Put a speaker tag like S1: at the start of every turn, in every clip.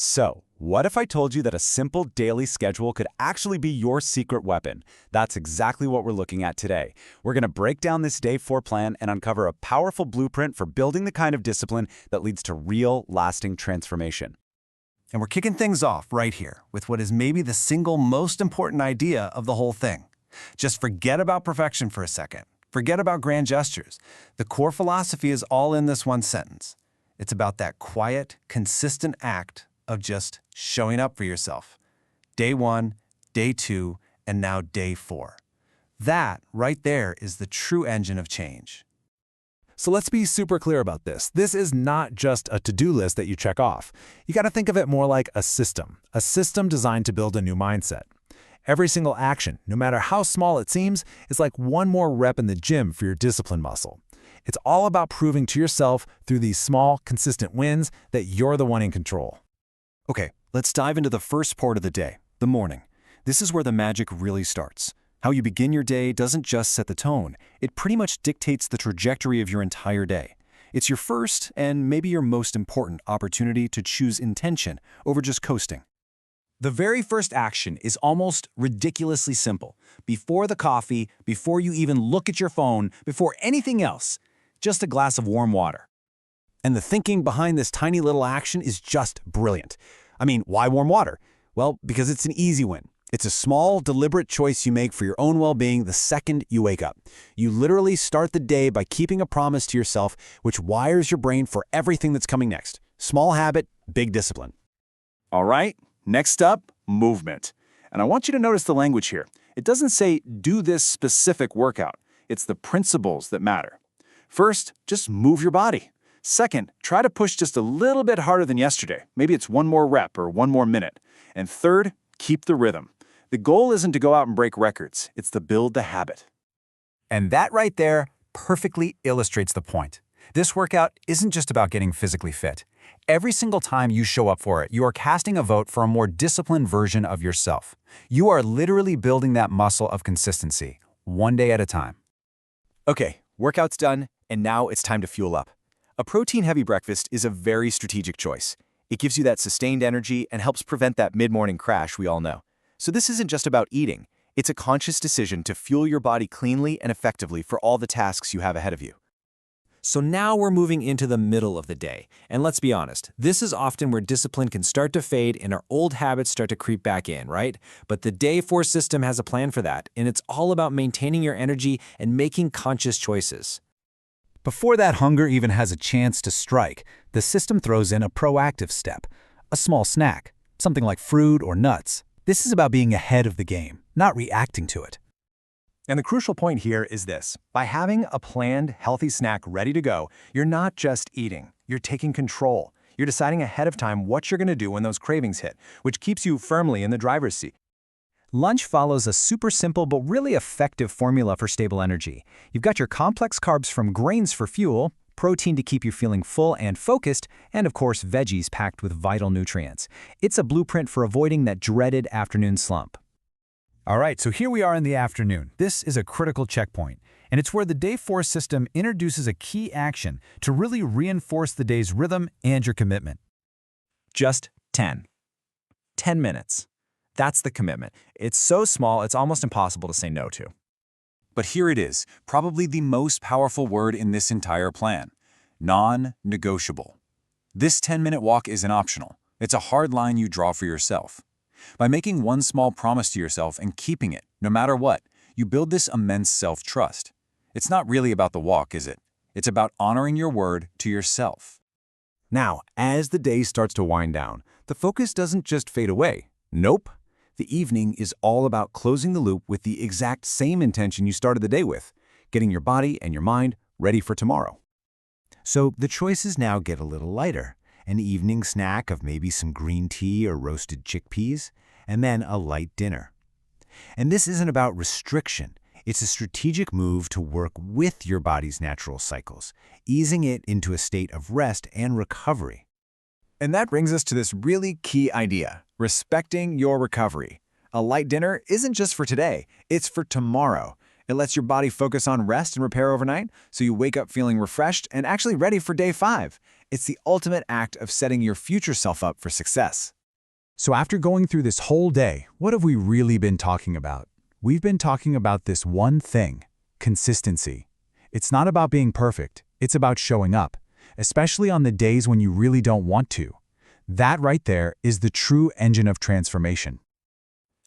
S1: So, what if I told you that a simple daily schedule could actually be your secret weapon? That's exactly what we're looking at today. We're going to break down this Day 4 plan and uncover a powerful blueprint for building the kind of discipline that leads to real, lasting transformation.
S2: And we're kicking things off right here with what is maybe the single most important idea of the whole thing. Just forget about perfection for a second. Forget about grand gestures. The core philosophy is all in this one sentence. It's about that quiet, consistent act of just showing up for yourself. Day 1, Day 2, and now Day 4. That right there is the true engine of change.
S3: So let's be super clear about this. This is not just a to-do list that you check off. You got to think of it more like a system designed to build a new mindset. Every single action, no matter how small it seems, is like one more rep in the gym for your discipline muscle. It's all about proving to yourself through these small, consistent wins that you're the one in control.
S2: Okay, let's dive into the first part of the day, the morning. This is where the magic really starts. How you begin your day doesn't just set the tone. It pretty much dictates the trajectory of your entire day. It's your first and maybe your most important opportunity to choose intention over just coasting.
S1: The very first action is almost ridiculously simple. Before the coffee, before you even look at your phone, before anything else, just a glass of warm water.
S3: And the thinking behind this tiny little action is just brilliant. I mean, why warm water? Well, because it's an easy win. It's a small, deliberate choice you make for your own well-being the second you wake up. You literally start the day by keeping a promise to yourself, which wires your brain for everything that's coming next. Small habit, big discipline.
S4: All right, next up, movement. And I want you to notice the language here. It doesn't say do this specific workout. It's the principles that matter. First, just move your body. Second, try to push just a little bit harder than yesterday. Maybe it's one more rep or one more minute. And third, keep the rhythm. The goal isn't to go out and break records. It's to build the habit.
S5: And that right there perfectly illustrates the point. This workout isn't just about getting physically fit. Every single time you show up for it, you are casting a vote for a more disciplined version of yourself. You are literally building that muscle of consistency, one day at a time.
S6: Okay, workout's done, and now it's time to fuel up. A protein-heavy breakfast is a very strategic choice. It gives you that sustained energy and helps prevent that mid-morning crash we all know. So this isn't just about eating. It's a conscious decision to fuel your body cleanly and effectively for all the tasks you have ahead of you.
S7: So now we're moving into the middle of the day. And let's be honest, this is often where discipline can start to fade and our old habits start to creep back in, right? But the Day 4 system has a plan for that, and it's all about maintaining your energy and making conscious choices.
S3: Before that hunger even has a chance to strike, the system throws in a proactive step, a small snack, something like fruit or nuts. This is about being ahead of the game, not reacting to it.
S2: And the crucial point here is this. By having a planned, healthy snack ready to go, you're not just eating, you're taking control. You're deciding ahead of time what you're going to do when those cravings hit, which keeps you firmly in the driver's seat.
S5: Lunch follows a super simple but really effective formula for stable energy. You've got your complex carbs from grains for fuel, protein to keep you feeling full and focused, and of course veggies packed with vital nutrients. It's a blueprint for avoiding that dreaded afternoon slump. All right, so here we are in the afternoon. This is a critical checkpoint, and it's where the Day 4 system introduces a key action to really reinforce the day's rhythm and your commitment.
S7: Just 10 minutes. That's the commitment. It's so small, it's almost impossible to say no to.
S1: But here it is, probably the most powerful word in this entire plan: non-negotiable. This 10-minute walk isn't optional. It's a hard line you draw for yourself. By making one small promise to yourself and keeping it, no matter what, you build this immense self-trust. It's not really about the walk, is it? It's about honoring your word to yourself.
S3: Now, as the day starts to wind down, the focus doesn't just fade away. Nope. The evening is all about closing the loop with the exact same intention you started the day with, getting your body and your mind ready for tomorrow. So the choices now get a little lighter. An evening snack of maybe some green tea or roasted chickpeas, and then a light dinner. And this isn't about restriction. It's a strategic move to work with your body's natural cycles, easing it into a state of rest and recovery.
S6: And that brings us to this really key idea: respecting your recovery. A light dinner isn't just for today, it's for tomorrow.
S3: It lets your body focus on rest and repair overnight, so you wake up feeling refreshed and actually ready for day 5. It's the ultimate act of setting your future self up for success.
S1: So after going through this whole day, what have we really been talking about? We've been talking about this one thing: consistency. It's not about being perfect, it's about showing up, especially on the days when you really don't want to. That right there is the true engine of transformation.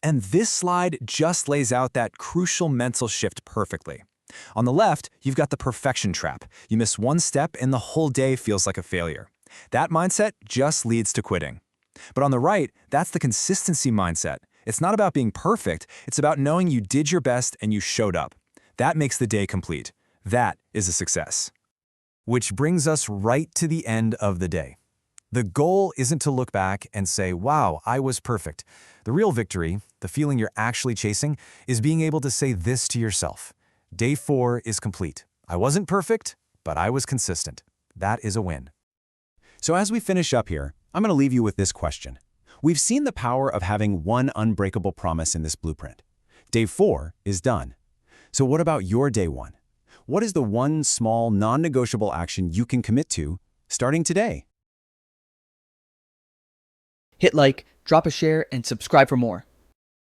S7: And this slide just lays out that crucial mental shift perfectly. On the left, you've got the perfection trap. You miss one step and the whole day feels like a failure. That mindset just leads to quitting. But on the right, that's the consistency mindset. It's not about being perfect, it's about knowing you did your best and you showed up. That makes the day complete. That is a success. Which brings us right to the end of the day. The goal isn't to look back and say, wow, I was perfect. The real victory, the feeling you're actually chasing, is being able to say this to yourself. Day 4 is complete. I wasn't perfect, but I was consistent. That is a win.
S3: So as we finish up here, I'm going to leave you with this question. We've seen the power of having one unbreakable promise in this blueprint. Day 4 is done. So what about your day 1? What is the one small, non-negotiable action you can commit to starting today?
S8: Hit like, drop a share, and subscribe for more.